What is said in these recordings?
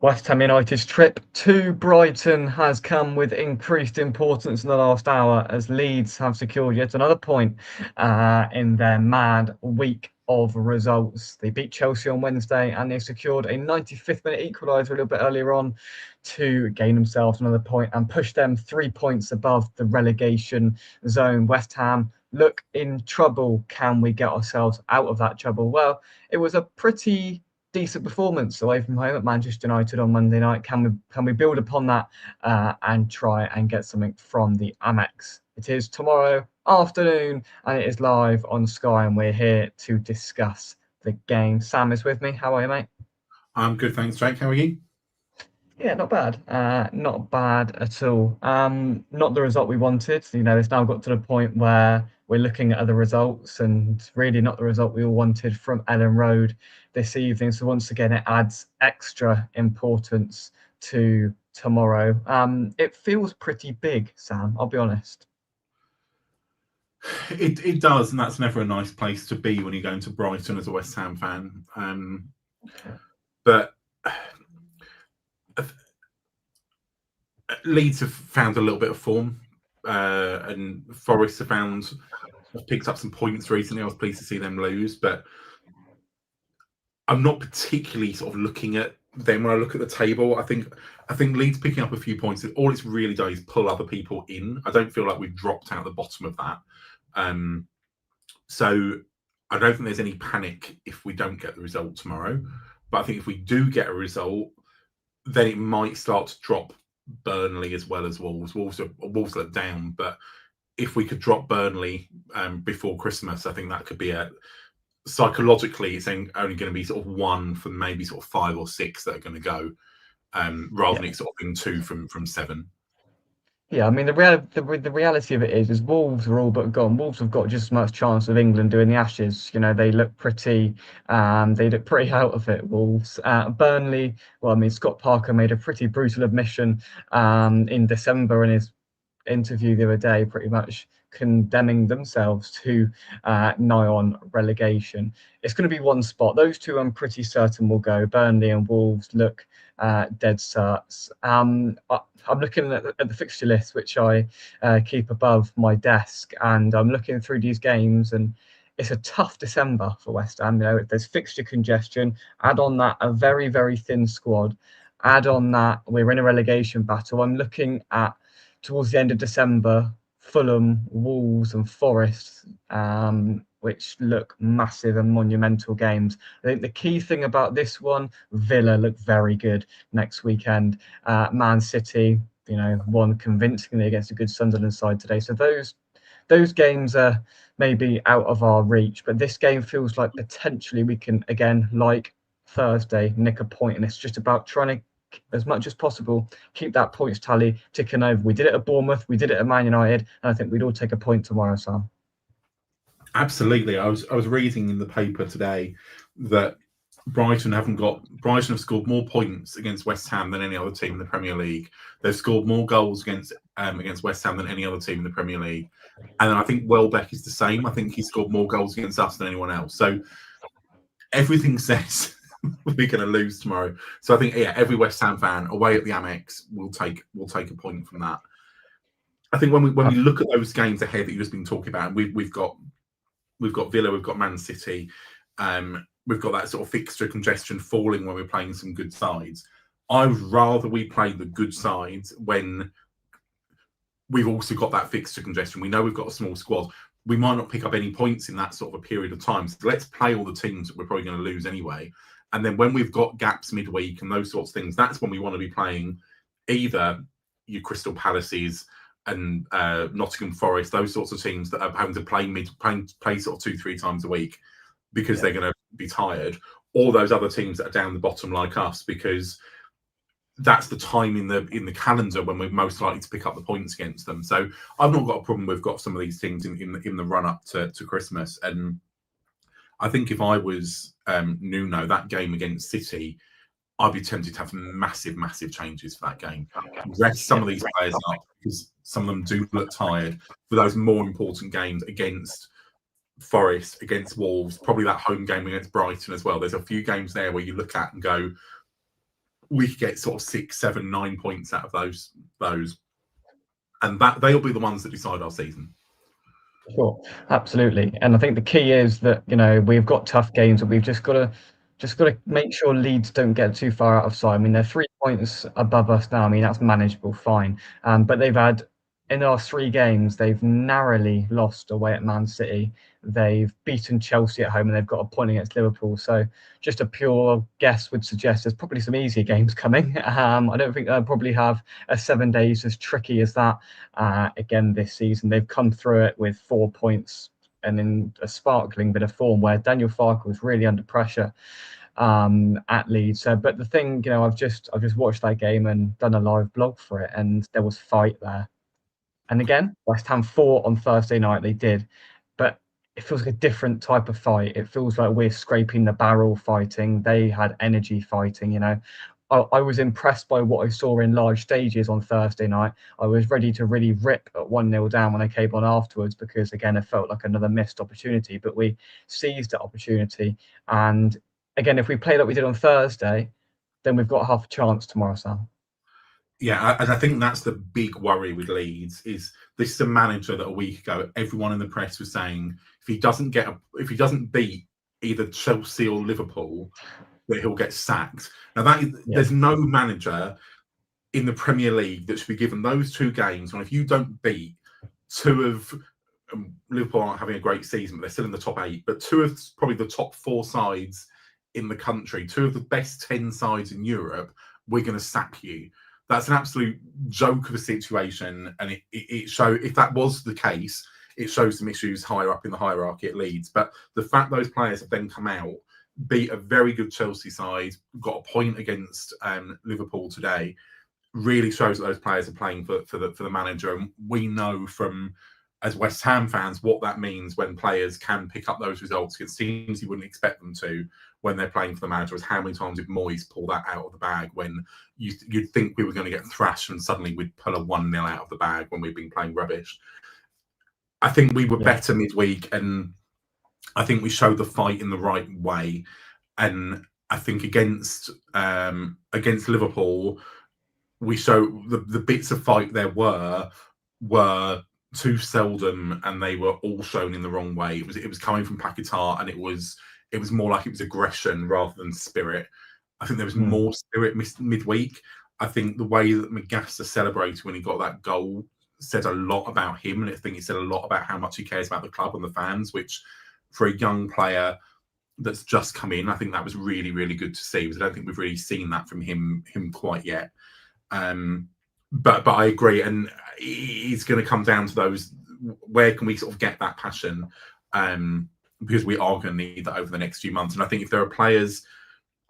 West Ham United's trip to Brighton has come with increased importance in the last hour as Leeds have secured yet another point in their mad week of results. They beat Chelsea on Wednesday and they secured a 95th minute equaliser a little bit earlier on to gain themselves another point and push them 3 points above the relegation zone. West Ham look in trouble. Can we get ourselves out of that trouble? Well, it was a pretty decent performance away from home at Manchester United on Monday night. Can we build upon that and try and get something from the Amex? It is tomorrow afternoon and it is live on Sky, and we're here to discuss the game. Sam is with me. How are you, mate? I'm good, thanks, Jake. How are you? Yeah, not bad. Not bad at all. Not the result we wanted. It's now got to the point where we're looking at other results, and really not the result we all wanted from Ellen Road this evening. So once again, it adds extra importance to tomorrow. It feels pretty big, Sam. I'll be honest. It does, and that's never a nice place to be when you're going to Brighton as a West Ham fan. But Leeds have found a little bit of form, and Forest have picked up some points recently. I was pleased to see them lose, but I'm not particularly sort of looking at them when I look at the table. I think Leeds picking up a few points, all it's really done is pull other people in. I don't feel like we've dropped out the bottom of that. So I don't think there's any panic if we don't get the result tomorrow. But I think if we do get a result, then it might start to drop Burnley as well as Wolves. Wolves are down, but if we could drop Burnley before Christmas, I think that could be psychologically, it's only going to be sort of one from maybe sort of 5 or 6 that are going to go, rather than it sort of being 2 from 7. Yeah, I mean the reality of it is Wolves are all but gone. Wolves have got just as much chance of England doing the Ashes. They look pretty out of it. Wolves, Burnley. Well, I mean Scott Parker made a pretty brutal admission in December in his interview the other day, pretty much condemning themselves to nigh on relegation. It's going to be one spot. Those two I'm pretty certain will go. Burnley and Wolves look dead certs. I'm looking at the fixture list, which I keep above my desk, and I'm looking through these games, and it's a tough December for West Ham. There's fixture congestion. Add on that a very, very thin squad. Add on that we're in a relegation battle. I'm looking at towards the end of December, Fulham, Wolves, and Forest, which look massive and monumental games. I think the key thing about this one, Villa look very good next weekend. Man City, won convincingly against a good Sunderland side today. So those games are maybe out of our reach, but this game feels like potentially we can, again, like Thursday, nick a point, and it's just about trying to, as much as possible, keep that points tally ticking over. We did it at Bournemouth, we did it at Man United, and I think we'd all take a point tomorrow, Sam. Absolutely. I was reading in the paper today that Brighton have scored more points against West Ham than any other team in the Premier League. They've scored more goals against West Ham than any other team in the Premier League. And I think Welbeck is the same. I think he scored more goals against us than anyone else. So everything says we're going to lose tomorrow. So I think every West Ham fan away at the Amex will take a point from that. I think when we look at those games ahead that you've just been talking about, we've got Villa, we've got Man City, we've got that sort of fixture congestion falling when we're playing some good sides. I would rather we play the good sides when we've also got that fixture congestion. We know we've got a small squad. We might not pick up any points in that sort of a period of time. So let's play all the teams that we're probably going to lose anyway. And then when we've got gaps midweek and those sorts of things, that's when we want to be playing either your Crystal Palaces and Nottingham Forest, those sorts of teams that are having to play sort of 2-3 times a week because they're going to be tired, or those other teams that are down the bottom like us, because that's the time in the calendar when we're most likely to pick up the points against them. So I've not got a problem. We've got some of these teams in the run up to Christmas, and I think if I was Nuno, that game against City, I'd be tempted to have massive changes for that game. Rest some of these players up because some of them do look tired for those more important games against Forest, against Wolves, probably that home game against Brighton as well. There's a few games there where you look at and go, we could get sort of 6, 7, 9 points out of those, and that they'll be the ones that decide our season. Sure, absolutely. And I think the key is that, we've got tough games, but we've just got to make sure Leeds don't get too far out of sight. I mean, they're 3 points above us now. I mean, that's manageable, fine. But they've had, in our 3 games, they've narrowly lost away at Man City. They've beaten Chelsea at home, and they've got a point against Liverpool. So just a pure guess would suggest there's probably some easier games coming. I don't think they'll probably have a 7 days as tricky as that again this season. They've come through it with 4 points and in a sparkling bit of form where Daniel Farke was really under pressure at Leeds. But the thing, I've just watched that game and done a live blog for it, and there was fight there. And again, West Ham fought on Thursday night. They did, but it feels like a different type of fight. It feels like we're scraping the barrel fighting. They had energy fighting. I was impressed by what I saw in large stages on Thursday night. I was ready to really rip at 1-0 down when I came on afterwards because, again, it felt like another missed opportunity. But we seized that opportunity. And again, if we play like we did on Thursday, then we've got half a chance tomorrow, Sam. Yeah, and I think that's the big worry with Leeds is this is a manager that a week ago everyone in the press was saying if he doesn't beat either Chelsea or Liverpool, that he'll get sacked. Now there's no manager in the Premier League that should be given those 2 games. And if you don't beat 2 of Liverpool aren't having a great season, but they're still in the top 8, but 2 of probably the top 4 sides in the country, 2 of the best 10 sides in Europe, we're going to sack you. That's an absolute joke of a situation, and it shows if that was the case, it shows some issues higher up in the hierarchy at Leeds. But the fact those players have then come out, beat a very good Chelsea side, got a point against Liverpool today, really shows that those players are playing for the manager. And we know from as West Ham fans what that means when players can pick up those results against teams you wouldn't expect them to when they're playing for the manager. Is how many times did Moyes pull that out of the bag when you'd think we were going to get thrashed and suddenly we'd pull a 1-0 out of the bag when we've been playing rubbish. I think we were better midweek, and I think we showed the fight in the right way. And I think against Liverpool, we show the bits of fight there were too seldom, and they were all shown in the wrong way. It was coming from Paquetá, and it was more like it was aggression rather than spirit. I think there was more spirit midweek. I think the way that McGasser celebrated when he got that goal said a lot about him, and I think it said a lot about how much he cares about the club and the fans, which for a young player that's just come in, I think that was really, really good to see, because I don't think we've really seen that from him quite yet. But I agree, and it's going to come down to those. Where can we sort of get that passion? Because we are going to need that over the next few months. And I think if there are players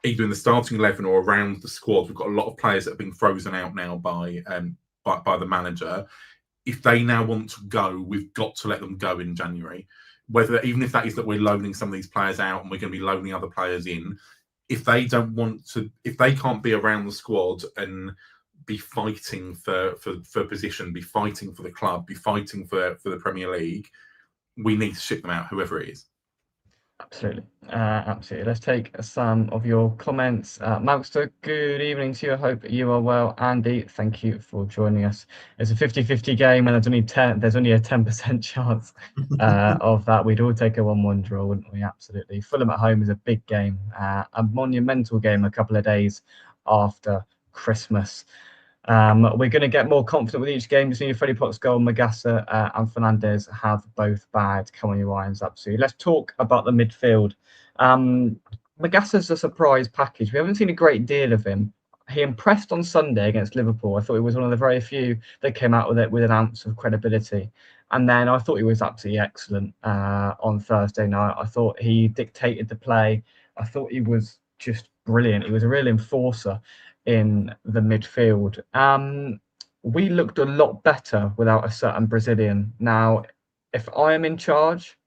either in the starting 11 or around the squad, we've got a lot of players that have been frozen out now by the manager. If they now want to go, we've got to let them go in January. Even if that is that we're loaning some of these players out and we're going to be loaning other players in, if they don't want to, if they can't be around the squad and be fighting for position, be fighting for the club, be fighting for the Premier League, we need to ship them out, whoever it is. Absolutely. Absolutely. Let's take some of your comments. Malkster, good evening to you. I hope you are well. Andy, thank you for joining us. It's a 50-50 game, and there's only a 10% chance of that. We'd all take a 1-1 draw, wouldn't we? Absolutely. Fulham at home is a big game, a monumental game a couple of days after Christmas. We're going to get more confident with each game. Just need Freddie Potts goal, Magassa and Fernandez have both bad. Come on, your irons, absolutely. Let's talk about the midfield. Magassa's a surprise package. We haven't seen a great deal of him. He impressed on Sunday against Liverpool. I thought he was one of the very few that came out with it with an ounce of credibility. And then I thought he was absolutely excellent on Thursday night. I thought he dictated the play. I thought he was just brilliant. He was a real enforcer in the midfield. We looked a lot better without a certain Brazilian. Now, if I am in charge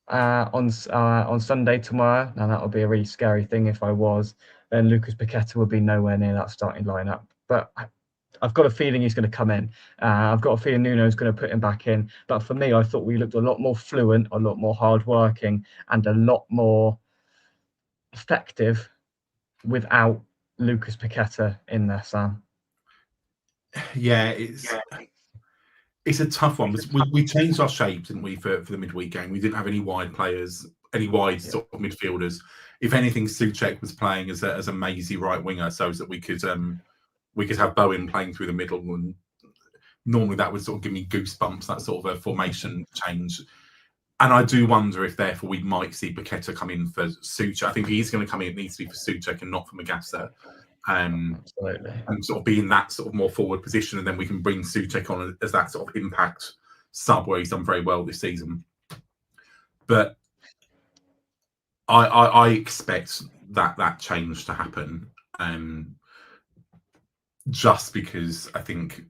on Sunday tomorrow, now that would be a really scary thing if I was, then Lucas Paqueta would be nowhere near that starting lineup. But I've got a feeling he's going to come in. I've got a feeling Nuno's going to put him back in. But for me, I thought we looked a lot more fluent, a lot more hardworking, and a lot more effective without Lucas Paqueta in there, Sam? Yeah, it's a tough one. We changed our shape, didn't we, for the midweek game? We didn't have any wide players, any wide Yeah, sort of midfielders. If anything, Souček was playing as a mazy right winger, so that we could have Bowen playing through the middle, and normally that would sort of give me goosebumps. That sort of a formation change. And I do wonder if, therefore, we might see Paqueta come in for Souček. I think he's going to come in. It needs to be for Souček and not for Magassa. absolutely. And sort of be in that sort of more forward position, and then we can bring Souček on as that sort of impact sub where he's done very well this season. But I expect that change to happen, just because I think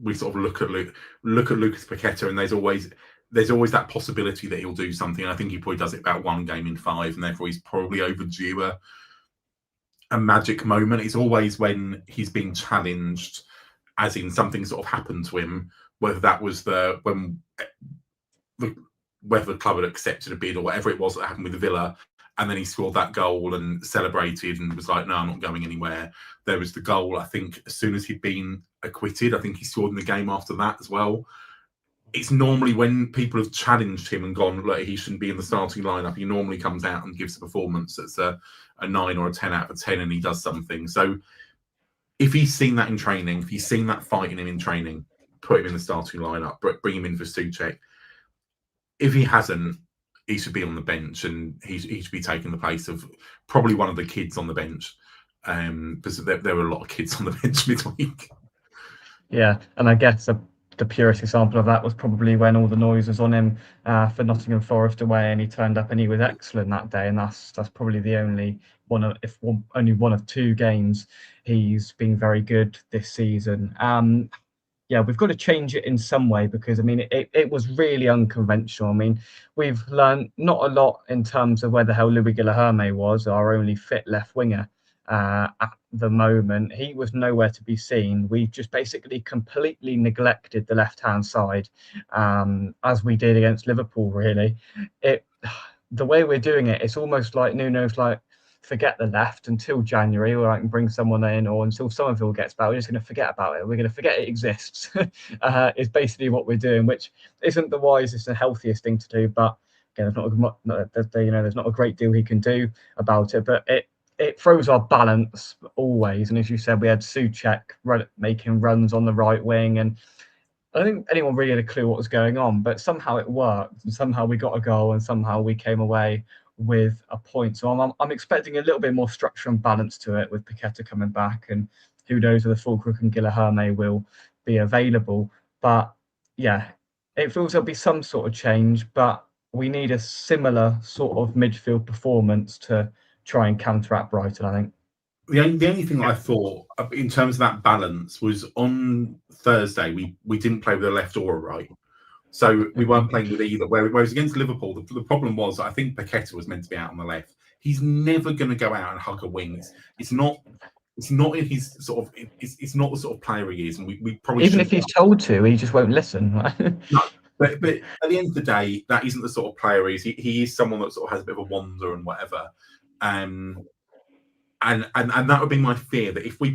we sort of look at Lucas Paqueta, and there's always that possibility that he'll do something. I think he probably does it about one game in 5, and therefore he's probably overdue a magic moment. It's always when he's being challenged, as in something sort of happened to him, whether that was whether the club had accepted a bid or whatever it was that happened with Villa, and then he scored that goal and celebrated and was like, no, I'm not going anywhere. There was the goal, I think, as soon as he'd been acquitted. I think he scored in the game after that as well. It's normally when people have challenged him and gone, look, he shouldn't be in the starting lineup, he normally comes out and gives a performance that's a 9 or a 10 out of 10, and he does something. So if he's seen that in training, if he's seen that fight in him in training, put him in the starting lineup, bring him in for Souček. If he hasn't, he should be on the bench, and he should be taking the place of probably one of the kids on the bench, because there were a lot of kids on the bench midweek. Yeah, and I guess the purest example of that was probably when all the noise was on him for Nottingham Forest away, and he turned up and he was excellent that day. And that's probably the only only one of 2 games he's been very good this season. Yeah, we've got to change it in some way, because I mean it was really unconventional. I mean, we've learned not a lot in terms of where the hell Louis Guilherme was, our only fit left winger at the moment. He was nowhere to be seen. We just basically completely neglected the left-hand side, as we did against Liverpool. Really, the way we're doing it, it's almost like Nuno's like, forget the left until January, or I can bring someone in, or until Somerville gets back. We're just going to forget about it. We're going to forget it exists. Is basically what we're doing, which isn't the wisest and healthiest thing to do. But again, there's not a great deal he can do about it. But it throws our balance always. And as you said, we had Souček making runs on the right wing, and I don't think anyone really had a clue what was going on, but somehow it worked, and somehow we got a goal, and somehow we came away with a point. So I'm expecting a little bit more structure and balance to it with Paqueta coming back, and who knows whether Fulcrook and Guilherme will be available. But yeah, it feels there'll be some sort of change, but we need a similar sort of midfield performance to try and counteract Brighton, I think. The only thing I thought in terms of that balance was on Thursday we didn't play with a left or a right, so we weren't playing with either. Whereas against Liverpool, the problem was I think Paqueta was meant to be out on the left. He's never going to go out and hug a wing. It's not in his sort of. It's not the sort of player he is, and we probably even if he's told to, he just won't listen. No, but at the end of the day, that isn't the sort of player he is. He is someone that sort of has a bit of a wander and whatever. And that would be my fear, that if we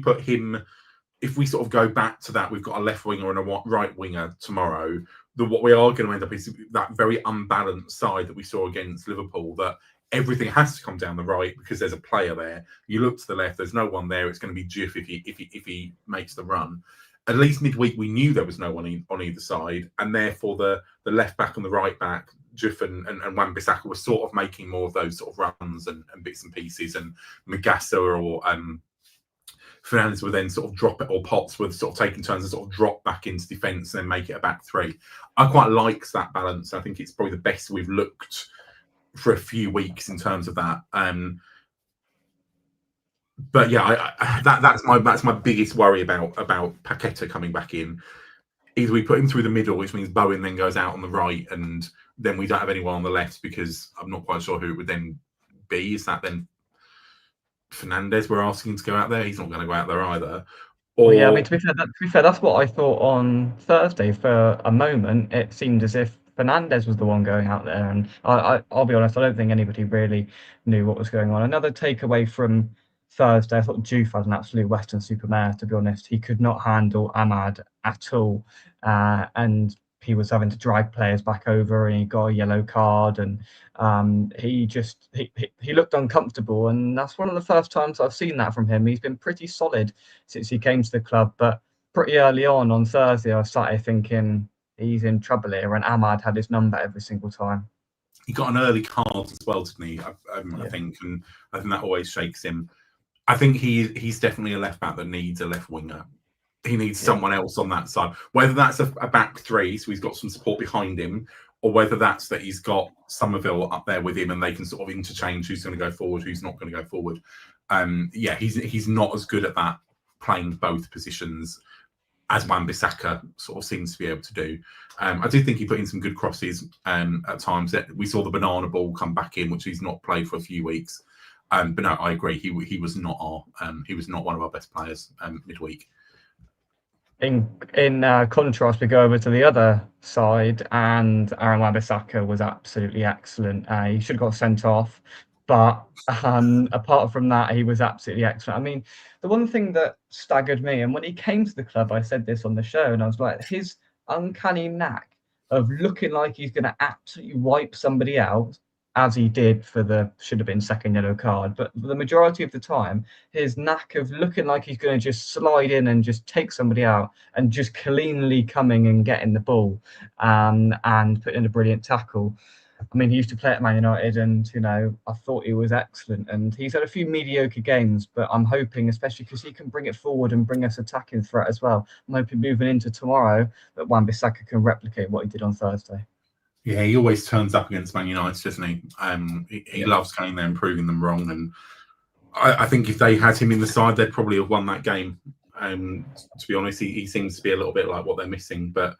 sort of go back to that, we've got a left winger and a right winger tomorrow, that what we are going to end up is that very unbalanced side that we saw against Liverpool, that everything has to come down the right because there's a player there. You look to the left, there's no one there. It's going to be Jif if he makes the run. At least midweek, we knew there was no one on either side, and therefore the left back and the right back, Jif and Wan-Bissaka, were sort of making more of those sort of runs and bits and pieces, and Magassa or Fernandes would then sort of drop it, or Potts would sort of taking turns and sort of drop back into defence and then make it a back 3. I quite like that balance. I think it's probably the best we've looked for a few weeks in terms of that. But yeah, that's my biggest worry about Paqueta coming back in. Either we put him through the middle, which means Bowen then goes out on the right, and then we don't have anyone on the left, because I'm not quite sure who it would then be. Is that then Fernandes we're asking to go out there? He's not going to go out there either. Well, yeah, I mean, to be fair, that's what I thought on Thursday. For a moment, it seemed as if Fernandes was the one going out there, and I'll be honest, I don't think anybody really knew what was going on. Another takeaway from Thursday, I thought Juve had an absolute Western supermare, to be honest. He could not handle Ahmad at all. And he was having to drag players back over, and he got a yellow card, and he looked uncomfortable, and that's one of the first times I've seen that from him. He's been pretty solid since he came to the club, but pretty early on Thursday, I started thinking he's in trouble here, and Ahmad had his number every single time. He got an early card as well, didn't he? I Yeah. think, and I think that always shakes him. I think he's definitely a left back that needs a left winger. He needs someone else on that side, whether that's a back three, so he's got some support behind him, or whether that's that he's got Somerville up there with him and they can sort of interchange who's going to go forward, who's not going to go forward. He's not as good at that, playing both positions, as Wan-Bissaka sort of seems to be able to do. I do think he put in some good crosses at times. We saw the banana ball come back in, which he's not played for a few weeks. But no, I agree. He was not one of our best players midweek. In contrast, we go over to the other side, and Aaron Wan-Bissaka was absolutely excellent. He should have got sent off, but apart from that, he was absolutely excellent. I mean, the one thing that staggered me, and when he came to the club, I said this on the show, and I was like, his uncanny knack of looking like he's going to absolutely wipe somebody out, as he did for the should have been second yellow card, but the majority of the time, his knack of looking like he's going to just slide in and just take somebody out and just cleanly coming and getting the ball and putting in a brilliant tackle. I mean, he used to play at Man United, and I thought he was excellent. And he's had a few mediocre games, but I'm hoping, especially because he can bring it forward and bring us attacking threat as well, I'm hoping moving into tomorrow that Wan-Bissaka can replicate what he did on Thursday. Yeah, he always turns up against Man United, doesn't he? He loves going there and proving them wrong. And I think if they had him in the side, they'd probably have won that game. To be honest, he seems to be a little bit like what they're missing. But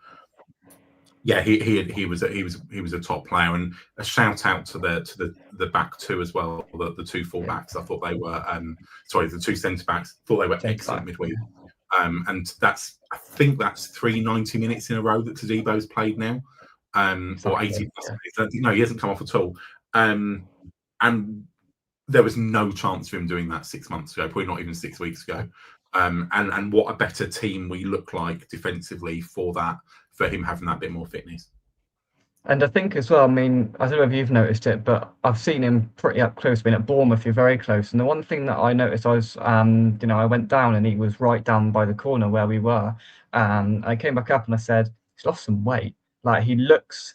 yeah, he was a top player, and a shout out to the back two as well. The two full backs, I thought they were the two centre backs. Thought they were excellent midweek. And I think that's 3 90 minutes in a row that Tadebo's played now. Or 80 plus. No, he hasn't come off at all. And there was no chance of him doing that 6 months ago, probably not even 6 weeks ago. And what a better team we look like defensively for him having that bit more fitness. And I think as well, I mean, I don't know if you've noticed it, but I've seen him pretty up close. Been at Bournemouth, you're very close. And the one thing that I noticed, I went down and he was right down by the corner where we were. I came back up and I said, he's lost some weight. Like he looks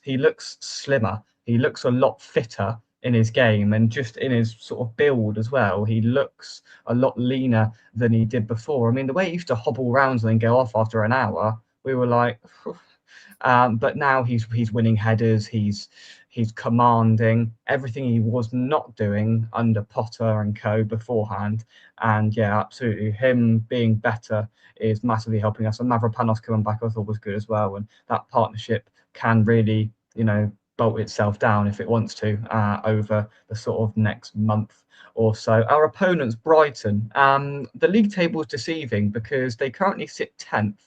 slimmer. He looks a lot fitter in his game, and just in his sort of build as well. He looks a lot leaner than he did before. I mean, the way he used to hobble around and then go off after an hour, we were like, but now he's winning headers. He's commanding everything he was not doing under Potter and co beforehand. And yeah, absolutely, him being better is massively helping us. And Mavropanos coming back, I thought was good as well. And that partnership can really, bolt itself down if it wants to over the sort of next month or so. Our opponents, Brighton, the league table is deceiving because they currently sit 10th.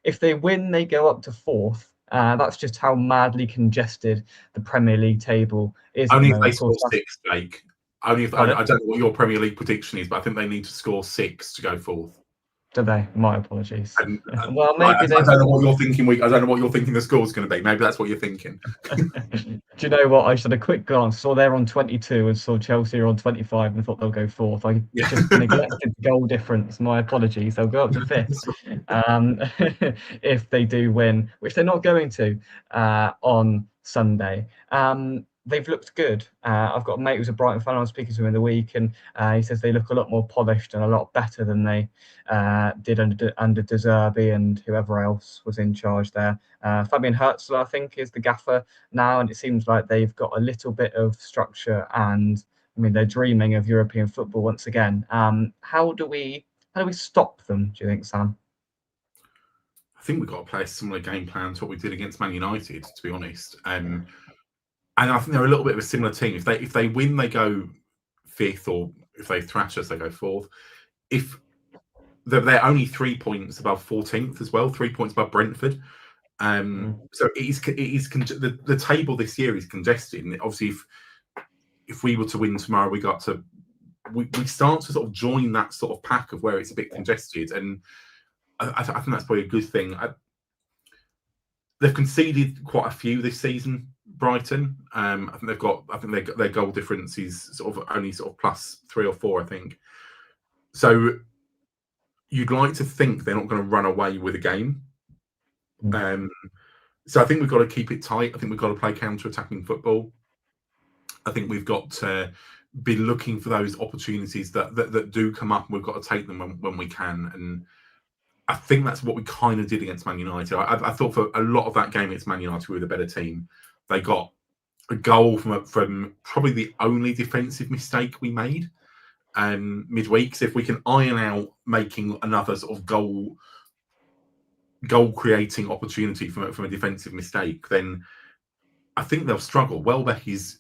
If they win, they go up to 4th. That's just how madly congested the Premier League table is. Only if they score 6, Jake. Only if I don't know what your Premier League prediction is, but I think they need to score 6 to go 4th. Do they? My apologies. Well, maybe I don't know what you're thinking. I don't know what you're thinking the score's going to be. Maybe that's what you're thinking. Do you know what? I just had a quick glance. Saw they're on 22 and saw Chelsea are on 25 and thought they'll go 4th. I just neglected the goal difference. My apologies. They'll go up to 5th if they do win, which they're not going to on Sunday. They've looked good. I've got a mate who's a Brighton fan. I was speaking to him in the week, and he says they look a lot more polished and a lot better than they did under De Zerbi and whoever else was in charge there. Fabian Herzl, I think, is the gaffer now, and it seems like they've got a little bit of structure. And I mean, they're dreaming of European football once again. How do we stop them? Do you think, Sam? I think we've got to play a similar game plan to what we did against Man United, to be honest. And I think they're a little bit of a similar team. If they win, they go 5th, or if they thrash us, they go 4th. If they're only 3 points above 14th as well, 3 points above Brentford. So the table this year is congested. And obviously, if we were to win tomorrow, we got to we start to sort of join that sort of pack of where it's a bit congested, and I think that's probably a good thing. They've conceded quite a few this season, Brighton. I think their goal difference is sort of only sort of +3 or 4, I think. So you'd like to think they're not going to run away with a game. So I think we've got to keep it tight. I think we've got to play counter-attacking football. I think we've got to be looking for those opportunities that do come up, and we've got to take them when we can. And I think that's what we kind of did against Man United. I thought for a lot of that game against Man United, we were the better team. They got a goal from probably the only defensive mistake we made midweek. So if we can iron out making another sort of goal creating opportunity from a defensive mistake, then I think they'll struggle. Welbeck is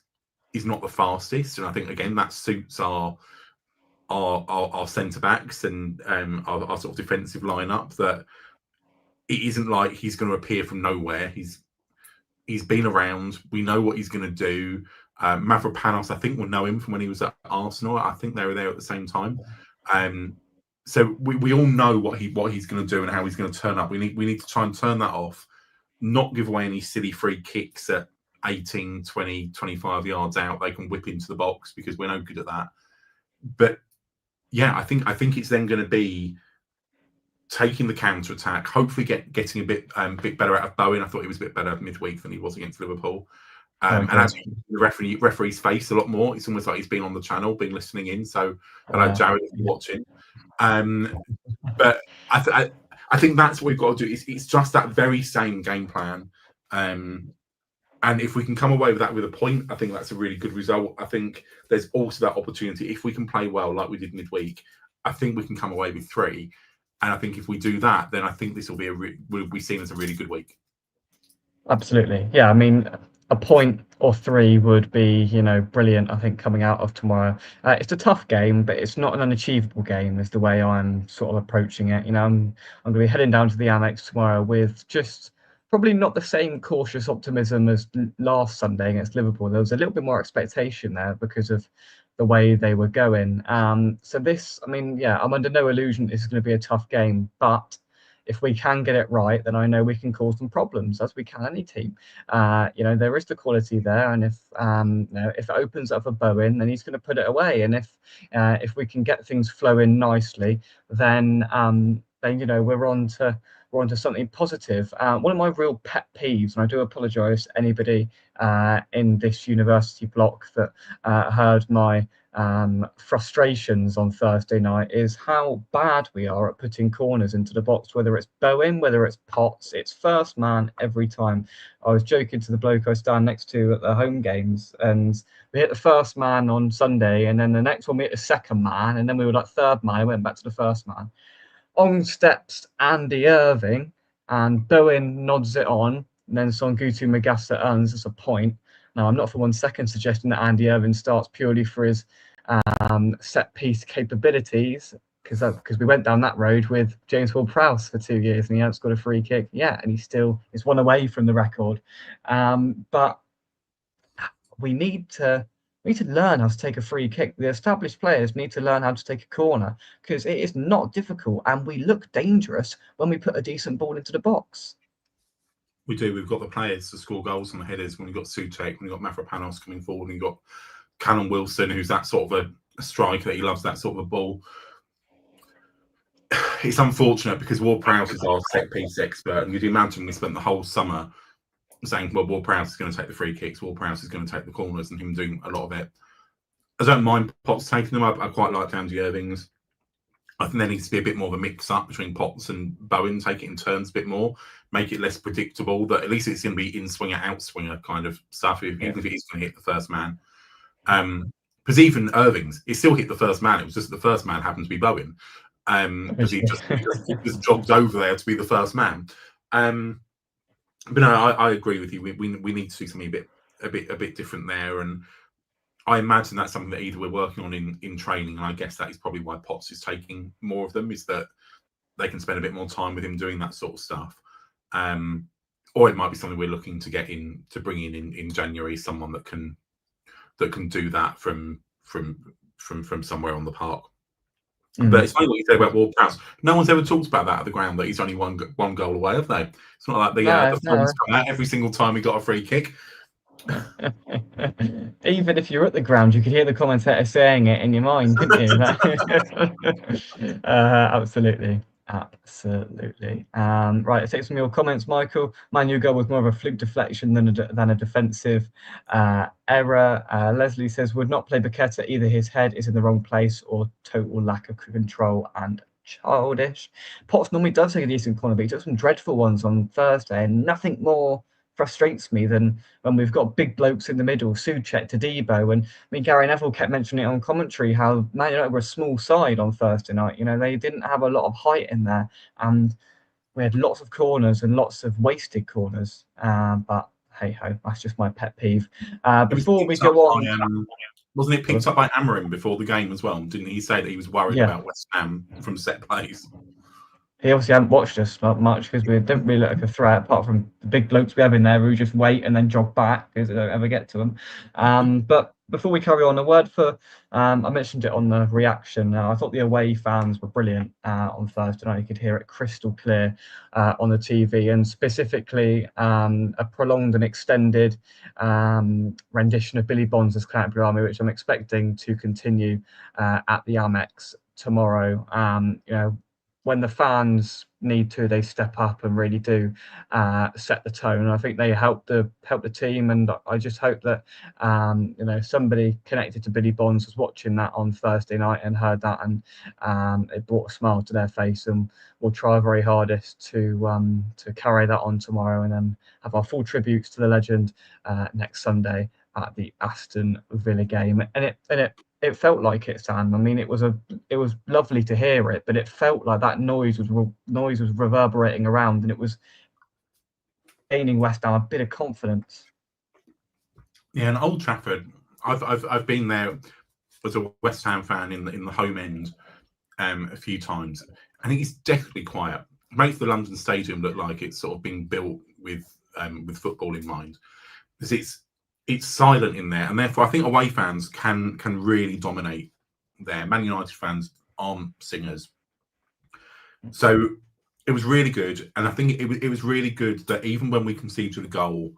not the fastest, and I think again that suits our centre backs and our sort of defensive lineup. That it isn't like he's going to appear from nowhere. He's been around. We know what he's going to do. Mavropanos, I think we'll know him from when he was at Arsenal. I think they were there at the same time. So we all know what he's going to do and how he's going to turn up. We need to try and turn that off, not give away any silly free kicks at 18, 20, 25 yards out. They can whip into the box because we're no good at that. But yeah, I think it's then going to be taking the counter attack. Hopefully, getting a bit better out of Bowen. I thought he was a bit better midweek than he was against Liverpool. And actually, the referee's face a lot more. It's almost like he's been on the channel, been listening in. So, hello, Jared, if you're watching. But I think that's what we've got to do. It's just that very same game plan. And if we can come away with that with a point, I think that's a really good result. I think there's also that opportunity. If we can play well, like we did midweek, I think we can come away with 3. And I think if we do that, then I think this will be seen as a really good week. Absolutely. Yeah, I mean, a point or 3 would be, brilliant, I think, coming out of tomorrow. It's a tough game, but it's not an unachievable game, is the way I'm sort of approaching it. I'm going to be heading down to the Annex tomorrow with just probably not the same cautious optimism as last Sunday against Liverpool. There was a little bit more expectation there because of the way they were going. So this, I mean, yeah, I'm under no illusion this is going to be a tough game, but if we can get it right, then I know we can cause them problems, as we can any team. There is the quality there, and if it opens up for Bowen, then he's going to put it away. And if we can get things flowing nicely, then we're on to something positive. One of my real pet peeves, and I do apologise to anybody in this university block that heard my frustrations on Thursday night, is how bad we are at putting corners into the box, whether it's Bowen, whether it's Potts. It's first man every time. I was joking to the bloke I stand next to at the home games, and we hit the first man on Sunday, and then the next one we hit the second man, and then we were like third man. I went back to the first man. On steps Andy Irving, and Bowen nods it on, and then Songutu Magassa earns us a point. Now, I'm not for 1 second suggesting that Andy Irving starts purely for his set piece capabilities, because we went down that road with James Ward-Prowse for 2 years and he hasn't got a free kick yet, and he still is 1 away from the record. But we need to learn how to take a free kick. The established players need to learn how to take a corner, because it is not difficult, and we look dangerous when we put a decent ball into the box. We do. We've got the players to score goals on the headers. When we've got Souček, when we've got Mavropanos coming forward, and we've got Callum Wilson, who's that sort of a striker. He loves that sort of a ball. It's unfortunate because Ward-Prowse is our set piece expert, and you'd imagine we spent the whole summer saying, well, Ward-Prowse is going to take the free kicks, Ward-Prowse is going to take the corners, and him doing a lot of it. I don't mind Potts taking them. I quite like Andy Irving's. I think there needs to be a bit more of a mix-up between Potts and Bowen, take it in turns a bit more, make it less predictable, but at least it's going to be in-swinger, out-swinger kind of stuff, even if it is going to hit the first man. Because even Irving's, it still hit the first man. It was just the first man happened to be Bowen, because he just jogged over there to be the first man. But no, I agree with you. We need to do something a bit different there, and I imagine that's something that either we're working on in training, and I guess that is probably why Potts is taking more of them, is that they can spend a bit more time with him doing that sort of stuff. Or it might be something we're looking to bring in January, someone that can do that from from somewhere on the park. But Mm. it's funny what you said about Ward-Prowse. No one's ever talked about that at the ground, that he's only one goal away, have they? It's not like No, the phones no. come out every single time he got a free kick. Even if you're at the ground, you could hear the commentator saying it in your mind, couldn't you? Absolutely. Absolutely. Right, let's take some of your comments, Michael. Man U goal was more of a fluke deflection than a defensive error. Leslie says, would not play Paqueta. Either his head is in the wrong place or total lack of control and childish. Potts normally does take a decent corner, but he took some dreadful ones on Thursday, and nothing more frustrates me than when we've got big blokes in the middle, Souček to Debo. And I mean, Gary Neville kept mentioning it on commentary how Man United were a small side on Thursday night. You know, they didn't have a lot of height in there, and we had lots of corners and lots of wasted corners. But hey ho, that's just my pet peeve. It was Before we picked up go on, by, wasn't it picked up by Amorim before the game as well? Didn't he say that he was worried yeah, about West Ham from set plays? he obviously hadn't watched us much because we didn't really look like a threat, apart from the big blokes we have in there who just wait and then jog back because they don't ever get to them. But before we carry on, a word for I mentioned it on the reaction. I thought the away fans were brilliant on Thursday night. You could hear it crystal clear on the TV, and specifically a prolonged and extended rendition of Billy Bonds' Clan Blue Army, which I'm expecting to continue at the Amex tomorrow. You know, when the fans need to, they step up and really do set the tone. And I think they help the team, and I just hope that you know, somebody connected to Billy Bonds was watching that on Thursday night and heard that, and it brought a smile to their face. And we'll try our very hardest to carry that on tomorrow, and then have our full tributes to the legend next Sunday at the Aston Villa game. And it felt like it, Sam. I mean, it was lovely to hear it, but it felt like that noise was reverberating around, and it was gaining West Ham a bit of confidence. Yeah, and Old Trafford, I've been there as a West Ham fan in the home end a few times, and it's definitely quiet. It makes the London Stadium look like it's sort of been built with football in mind, because it's silent in there, and therefore I think away fans can really dominate there. Man United fans aren't singers, so it was really good, and I think it was really good that even when we conceded a goal,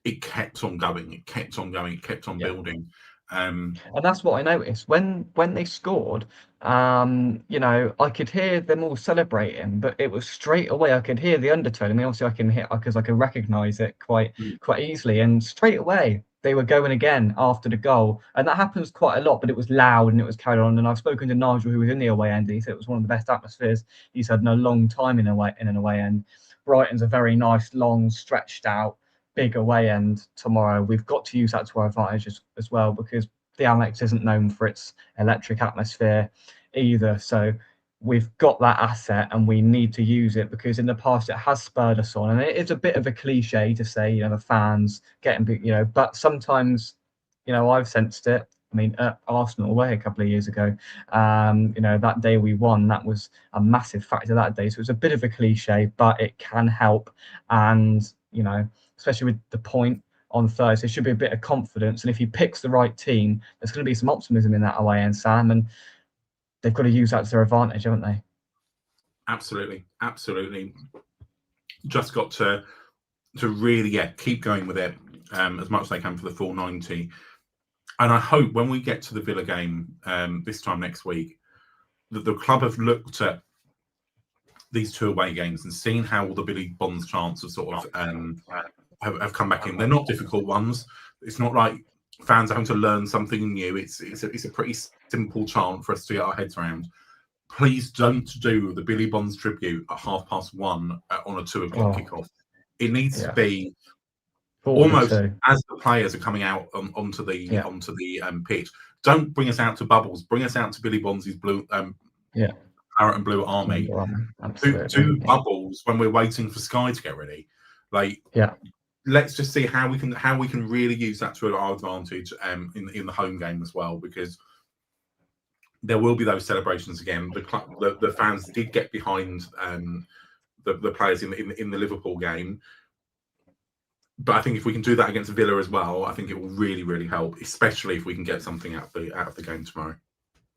it kept on going, it kept on going, it kept on building. And that's what I noticed when they scored. You know, I could hear them all celebrating, but it was straight away. I could hear the undertone. I mean, obviously, I can hear because I can recognise it quite easily. And straight away, they were going again after the goal, and that happens quite a lot. But it was loud and it was carried on. And I've spoken to Nigel, who was in the away end. And he said it was one of the best atmospheres he's had in a long time in an away end. Brighton's a very nice, long, stretched out, big away end tomorrow. We've got to use that to our advantage as well, because the Amex isn't known for its electric atmosphere either. So we've got that asset and we need to use it, because in the past it has spurred us on. And it's a bit of a cliche to say, you know, the fans getting big, you know, but sometimes, you know, I've sensed it. I mean, at Arsenal away a couple of years ago, you know, that day we won, that was a massive factor that day. So it's a bit of a cliche, but it can help. And, you know, especially with the point on Thursday, should be a bit of confidence. And if he picks the right team, there's going to be some optimism in that away end, Sam. And they've got to use that to their advantage, haven't they? Absolutely, absolutely. Just got to really keep going with it as much as they can for the full 90. And I hope when we get to the Villa game this time next week, that the club have looked at these two away games and seen how all the Billy Bonds chants have sort of have come back in. They're not difficult ones. It's not like fans having to learn something new. It's a pretty simple chant for us to get our heads around. Please don't do the Billy Bonds tribute at 1:30 on a 2:00 kickoff. It needs to be almost as the players are coming out onto the pitch. Don't bring us out to Bubbles. Bring us out to Billy Bonds' blue Claret and Blue Army. Do Bubbles when we're waiting for Sky to get ready. Let's just see how we can really use that to our advantage in the home game as well, because there will be those celebrations again. The fans did get behind the players in the Liverpool game, but I think if we can do that against Villa as well, I think it will really, really help, especially if we can get something out of the game tomorrow.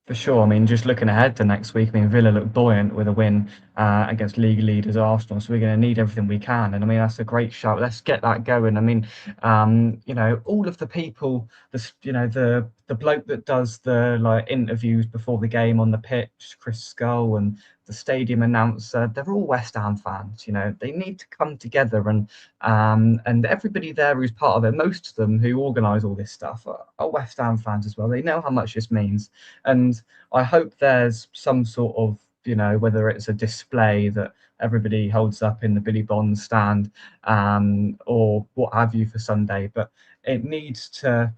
For sure. I mean, just looking ahead to next week, I mean, Villa look buoyant with a win against league leaders Arsenal, so we're going to need everything we can. And I mean, that's a great shout. Let's get that going. I mean, all of the people, the bloke that does the like interviews before the game on the pitch, Chris Skull, and the stadium announcer, they're all West Ham fans. They need to come together, and everybody there who's part of it, most of them who organise all this stuff are West Ham fans as well. They know how much this means. And I hope there's some sort of, whether it's a display that everybody holds up in the Billy Bonds stand, or what have you for Sunday. But it needs to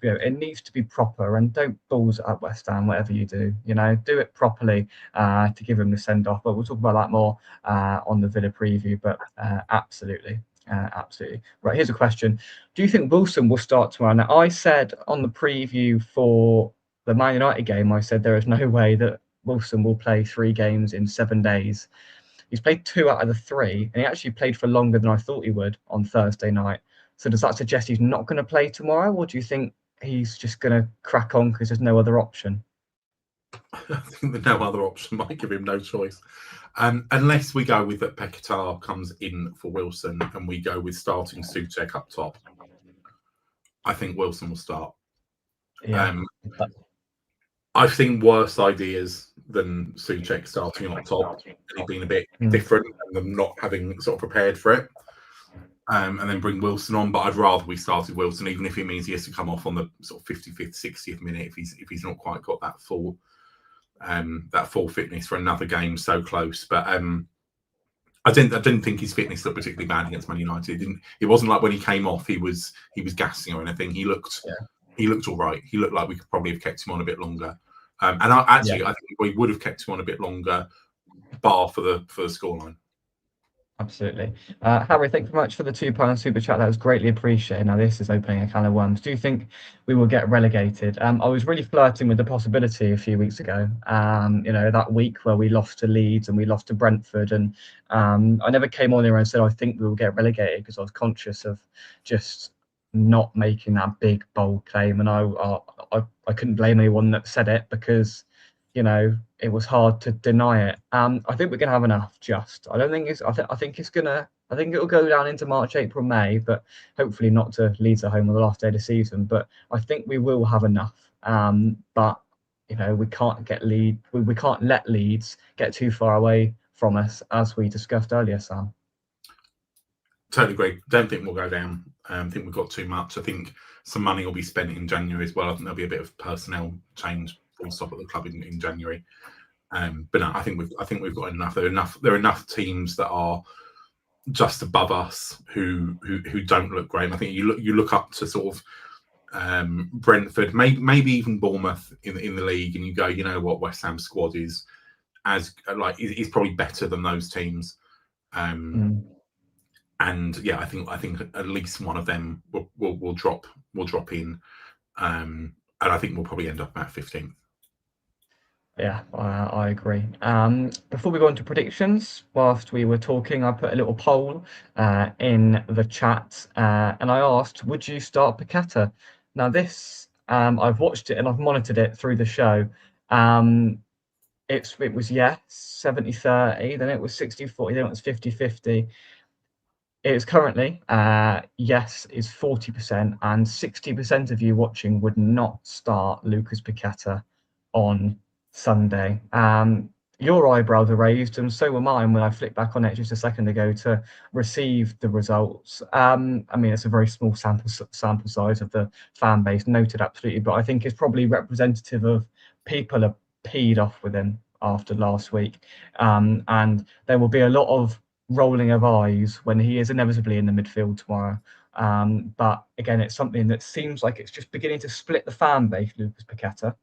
be proper, and don't balls it up West Ham, whatever you do. Do it properly to give them the send off. But we'll talk about that more on the Villa preview. But absolutely. Absolutely. Right, here's a question. Do you think Wilson will start tomorrow? Now, I said on the preview for the Man United game, I said there is no way that Wilson will play 3 games in 7 days. He's played 2 out of the 3, and he actually played for longer than I thought he would on Thursday night. So does that suggest he's not going to play tomorrow, or do you think he's just going to crack on because there's no other option? I think the no other option might give him no choice. Unless we go with that Pekatar comes in for Wilson and we go with starting Souček up top. I think Wilson will start. Yeah. I've seen worse ideas than Souček starting on top and it being a bit different and them not having sort of prepared for it. And then bring Wilson on, but I'd rather we started Wilson, even if it means he has to come off on the sort of 55th, 60th minute if he's not quite got that full fitness for another game so close. But I didn't think his fitness looked particularly bad against Man United. It wasn't like when he came off he was gassing or anything. He looked all right. He looked like we could probably have kept him on a bit longer. I think we would have kept him on a bit longer, bar for the scoreline. Absolutely. Harry, thank you very much for the £2 super chat. That was greatly appreciated. Now, this is opening a can of worms. Do you think we will get relegated? I was really flirting with the possibility a few weeks ago, that week where we lost to Leeds and we lost to Brentford. And I never came on here and said I think we will get relegated because I was conscious of just not making that big, bold claim. And I couldn't blame anyone that said it because it was hard to deny it. I think we're going to have enough. I don't think it's. I think it's gonna. I think it'll go down into March, April, May, but hopefully not to Leeds at home on the last day of the season. But I think we will have enough. But we can't get Leeds. We can't let Leeds get too far away from us, as we discussed earlier, Sam. Totally agree. Don't think we'll go down. I think we've got too much. I think some money will be spent in January as well. I think there'll be a bit of personnel change. Full stop at the club in January, but no, I think we've got enough. There are enough teams that are just above us who don't look great. And I think you look up to sort of Brentford, maybe even Bournemouth in the league, and you go, you know what, West Ham's squad is probably better than those teams. And yeah, I think at least one of them will drop in, and I think we'll probably end up about 15th. Yeah, I agree. Before we go on to predictions, whilst we were talking, I put a little poll in the chat, and I asked, would you start Paqueta? Now this, I've watched it and I've monitored it through the show. It was yes, 70-30, then it was 60-40, then it was 50-50. It is currently yes is 40%, and 60% of you watching would not start Lucas Paqueta on Sunday. Your eyebrows are raised, and so were mine when I flicked back on it just a second ago to receive the results. I mean, it's a very small sample size of the fan base, noted absolutely, but I think it's probably representative of people are peed off with him after last week, and there will be a lot of rolling of eyes when he is inevitably in the midfield tomorrow. But again, it's something that seems like it's just beginning to split the fan base, Lucas Paqueta.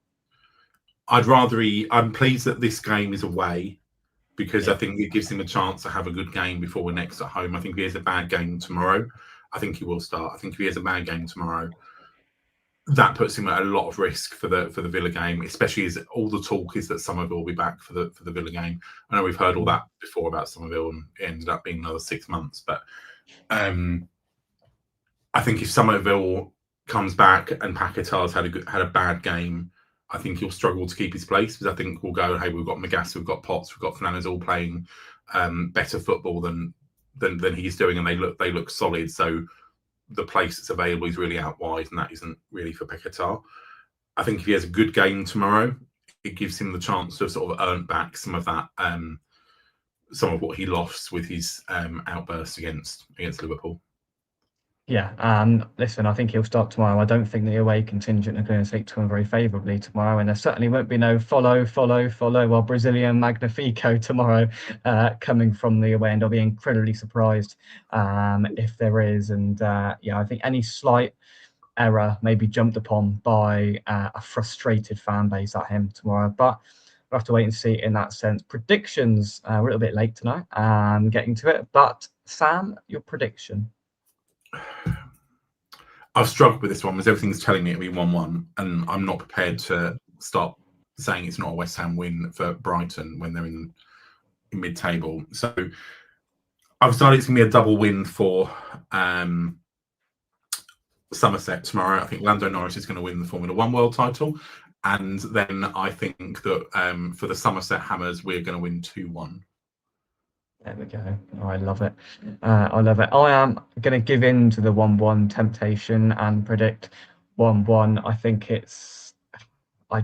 I'm pleased that this game is away because I think it gives him a chance to have a good game before we're next at home. I think if he has a bad game tomorrow, I think he will start. I think if he has a bad game tomorrow, that puts him at a lot of risk for the Villa game, especially as all the talk is that Somerville will be back for the Villa game. I know we've heard all that before about Somerville, and it ended up being another 6 months. But I think if Somerville comes back and Paquetá's had a bad game, I think he'll struggle to keep his place because I think we'll go, hey, we've got Magassa, we've got Potts, we've got Fernandez all playing better football than he's doing, and they look solid. So the place that's available is really out wide, and that isn't really for Paquetá. I think if he has a good game tomorrow, it gives him the chance to sort of earn back some of that, some of what he lost with his outburst against Liverpool. Yeah, listen, I think he'll start tomorrow. I don't think the away contingent are going to take to him very favourably tomorrow, and there certainly won't be no follow or Brazilian Magnifico tomorrow coming from the away end. I'll be incredibly surprised if there is. And yeah, I think any slight error may be jumped upon by a frustrated fan base at him tomorrow. But we'll have to wait and see in that sense. Predictions, we're a little bit late tonight, getting to it. But Sam, your prediction? I've struggled with this one because everything's telling me it'll be 1-1, and I'm not prepared to start saying it's not a West Ham win for Brighton when they're in mid-table. So I've decided it's going to be a double win for Somerset tomorrow. I think Lando Norris is going to win the Formula One world title, and then I think that for the Somerset Hammers, we're going to win 2-1. There we go. Oh, I love it. I love it. I am going to give in to the 1-1 temptation and predict 1-1. I think I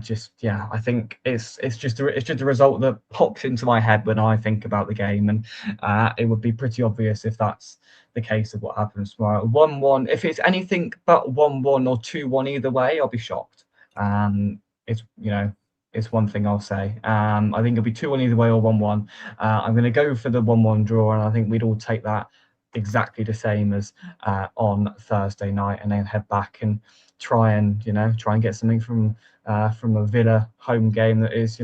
think it's just a result that pops into my head when I think about the game, and it would be pretty obvious if that's the case of what happens tomorrow. 1-1. If it's anything but 1-1 or 2-1 either way, I'll be shocked. It's one thing I'll say. I think it'll be 2-1 either way or 1-1. I'm going to go for the 1-1 draw, and I think we'd all take that exactly the same as on Thursday night, and then head back and try and get something from a Villa home game that is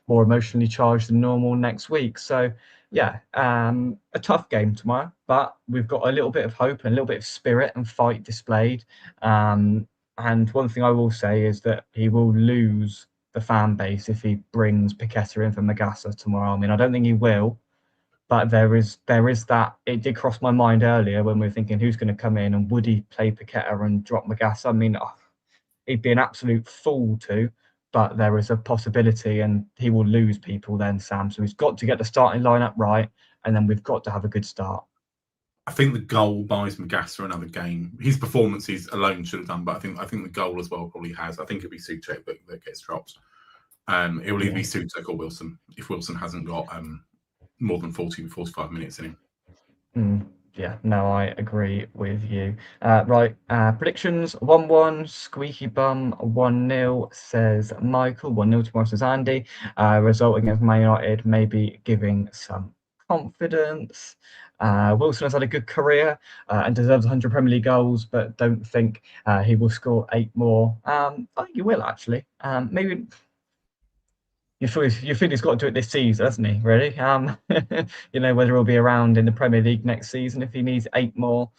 more emotionally charged than normal next week. So yeah, a tough game tomorrow, but we've got a little bit of hope and a little bit of spirit and fight displayed. And one thing I will say is that he will lose the fan base if he brings Paquetá in for Magassa tomorrow. I mean, I don't think he will, but there is that. It did cross my mind earlier when we were thinking who's going to come in and would he play Paquetá and drop Magassa. I mean, he'd be an absolute fool to, but there is a possibility, and he will lose people then, Sam. So he's got to get the starting lineup right, and then we've got to have a good start. I think the goal buys Magassa another game. His performances alone should have done, but I think the goal as well probably has. I think it'll be Souček that gets dropped. It will either be Souček or Wilson if Wilson hasn't got more than 45 minutes in him. Yeah, no, I agree with you. Right, predictions: 1-1, squeaky bum. 1-0 says Michael. 1-0 tomorrow says Andy. Result against Man United, maybe giving some confidence. Wilson has had a good career and deserves 100 Premier League goals, but don't think he will score 8 more. I think he will actually. Maybe. You feel he's got to do it this season, hasn't he? Really? Whether he'll be around in the Premier League next season if he needs 8 more,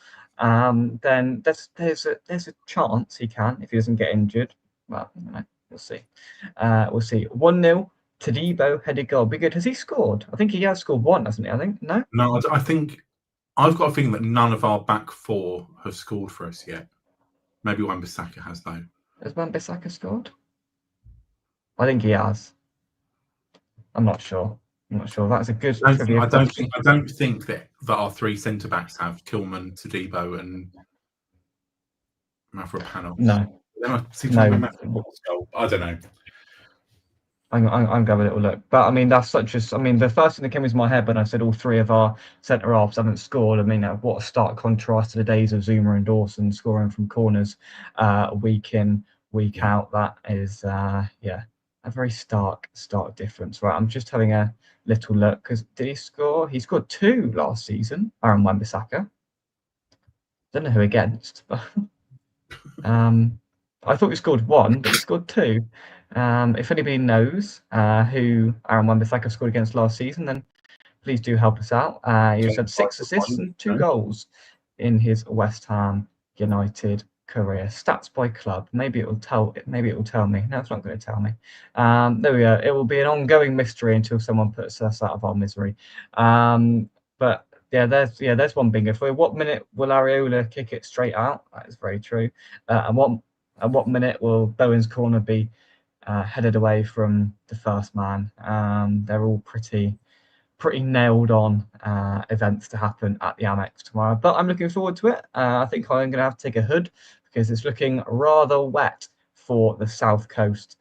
then there's a chance he can if he doesn't get injured. Well, we'll see. We'll see. 1-0. Todibo headed goal. Be good. Has he scored? I think he has scored 1, hasn't he? I think no. No, I think I've got a feeling that none of our back 4 have scored for us yet. Maybe Wan-Bissaka has though. Has Wan-Bissaka scored? I think he has. I'm not sure. That's a good trivia. I don't think that our 3 centre backs have Tillman, Todibo, and Mavropanos. No. I don't know. I'm going to have a little look, but I mean the first thing that came into my head when I said all 3 of our centre halves haven't scored. I mean, what a stark contrast to the days of Zuma and Dawson scoring from corners, week in, week out. That is, a very stark difference. Right, I'm just having a little look because did he score? He scored 2 last season. Aaron Wan-Bissaka. Don't know who against, but I thought he scored 1, but he scored 2. If anybody knows who Aaron Wan-Bissaka scored against last season, then please do help us out. He's had 6 assists and 2 goals in his West Ham United career. Stats by club. Maybe it will tell me. No, it's not going to tell me. There we go. It will be an ongoing mystery until someone puts us out of our misery. But yeah, there's one bingo for you. What minute will Areola kick it straight out? That is very true. And what minute will Bowen's corner be headed away from the first man. They're all pretty nailed on events to happen at the Amex tomorrow, but I'm looking forward to it. I think I'm going to have to take a hood because it's looking rather wet for the south coast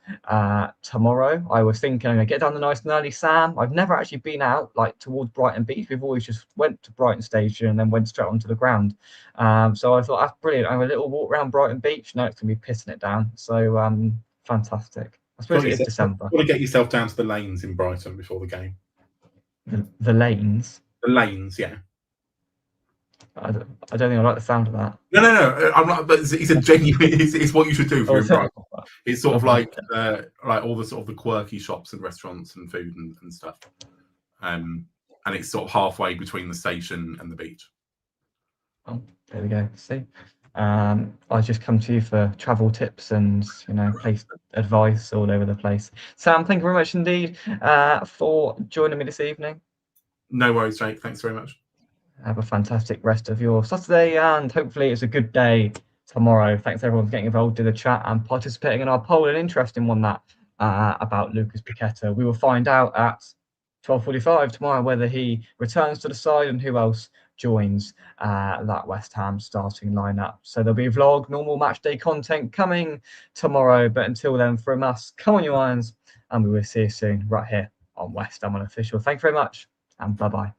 tomorrow. I was thinking I'm going to get down the nice and early, Sam. I've never actually been out like towards Brighton Beach. We've always just went to Brighton Station and then went straight onto the ground. So I thought that's brilliant. I have a little walk around Brighton Beach. No, it's going to be pissing it down. So fantastic. I suppose it is December. Got to get yourself down to the lanes in Brighton before the game. The lanes. The lanes, yeah. I don't think I like the sound of that. No. I'm not. But it's a genuine. It's what you should do if you're in Brighton. It's sort of like all the sort of the quirky shops and restaurants and food and stuff. And it's sort of halfway between the station and the beach. Oh, there we go. See, I just come to you for travel tips and place advice all over the place. Sam, thank you very much indeed for joining me this evening. No worries, Jake. Thanks very much. Have a fantastic rest of your Saturday, and hopefully it's a good day tomorrow. Thanks everyone for getting involved in the chat and participating in our poll. An interesting one that about Lucas Paqueta. We will find out at 12:45 tomorrow whether he returns to the side and who else joins that West Ham starting lineup. So there'll be a vlog, normal match day content coming tomorrow. But until then, from us, come on you Irons, and we will see you soon right here on West Ham Unofficial. Thank you very much, and bye-bye.